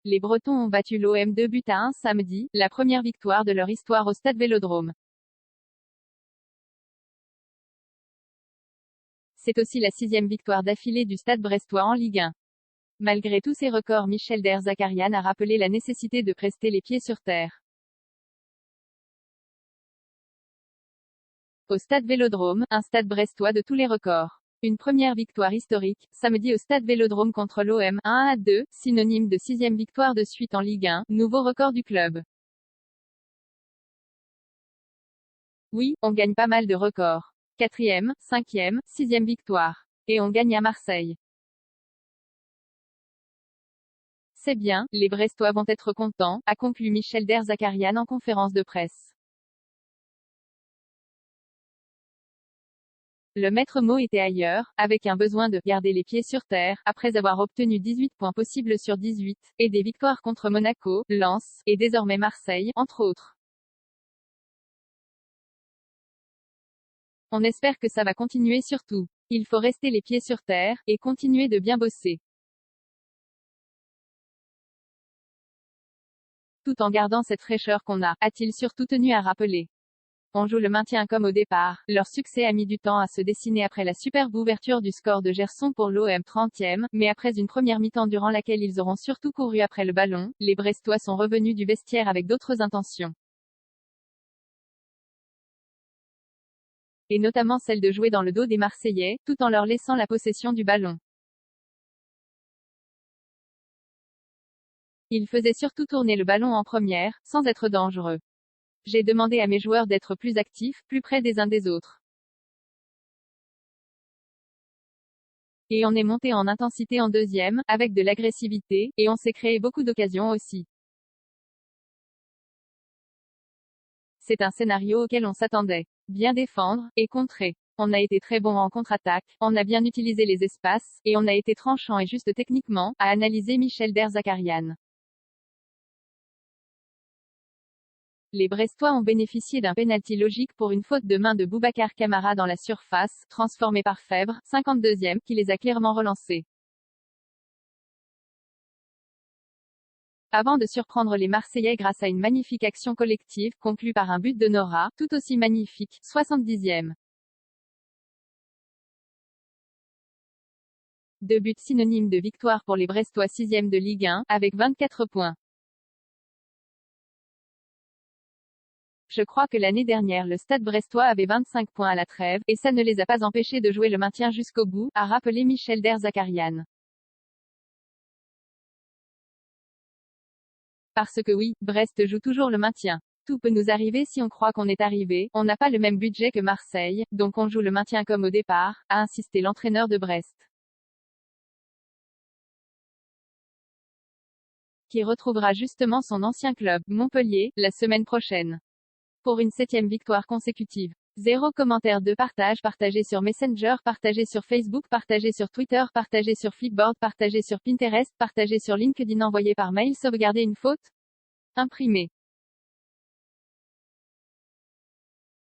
Les Bretons ont battu l'OM 2-1 samedi, la première victoire de leur histoire au Stade Vélodrome. C'est aussi la 6e victoire d'affilée du Stade brestois en Ligue 1. Malgré tous ces records, Michel Derzakarian a rappelé la nécessité de rester les pieds sur terre. Au Stade Vélodrome, un stade brestois de tous les records. Une première victoire historique, samedi au Stade Vélodrome contre l'OM, 1-2, synonyme de 6e victoire de suite en Ligue 1, nouveau record du club. Oui, on gagne pas mal de records. 4e, 5e, 6e victoire. Et on gagne à Marseille. C'est bien, les Brestois vont être contents, a conclu Michel Derzakarian en conférence de presse. Le maître mot était ailleurs, avec un besoin de garder les pieds sur terre, après avoir obtenu 18 points possibles sur 18, et des victoires contre Monaco, Lens, et désormais Marseille, entre autres. On espère que ça va continuer surtout. Il faut rester les pieds sur terre, et continuer de bien bosser. Tout en gardant cette fraîcheur qu'on a-t-il surtout tenu à rappeler. On joue le maintien comme au départ. Leur succès a mis du temps à se dessiner après la superbe ouverture du score de Gerson pour l'OM 30e, mais après une première mi-temps durant laquelle ils auront surtout couru après le ballon, les Brestois sont revenus du vestiaire avec d'autres intentions. Et notamment celle de jouer dans le dos des Marseillais, tout en leur laissant la possession du ballon. Ils faisaient surtout tourner le ballon en première, sans être dangereux. J'ai demandé à mes joueurs d'être plus actifs, plus près des uns des autres. Et on est monté en intensité en deuxième, avec de l'agressivité, et on s'est créé beaucoup d'occasions aussi. C'est un scénario auquel on s'attendait. Bien défendre, et contrer. On a été très bon en contre-attaque, on a bien utilisé les espaces, et on a été tranchant et juste techniquement, a analysé Michel Derzakarian. Les Brestois ont bénéficié d'un pénalty logique pour une faute de main de Boubacar Kamara dans la surface, transformée par Fèvre, 52e, qui les a clairement relancés. Avant de surprendre les Marseillais grâce à une magnifique action collective, conclue par un but de Nora, tout aussi magnifique, 70e. 2 buts synonymes de victoire pour les Brestois 6e de Ligue 1, avec 24 points. Je crois que l'année dernière le Stade brestois avait 25 points à la trêve, et ça ne les a pas empêchés de jouer le maintien jusqu'au bout, a rappelé Michel Derzakarian. Parce que oui, Brest joue toujours le maintien. Tout peut nous arriver si on croit qu'on est arrivé, on n'a pas le même budget que Marseille, donc on joue le maintien comme au départ, a insisté l'entraîneur de Brest. Qui retrouvera justement son ancien club, Montpellier, la semaine prochaine. Pour une 7e victoire consécutive. 0 commentaire de partage, partagé sur Messenger, partagé sur Facebook, partagé sur Twitter, partagé sur Flipboard, partagé sur Pinterest, partagé sur LinkedIn, envoyé par mail, sauvegarder une faute. Imprimé.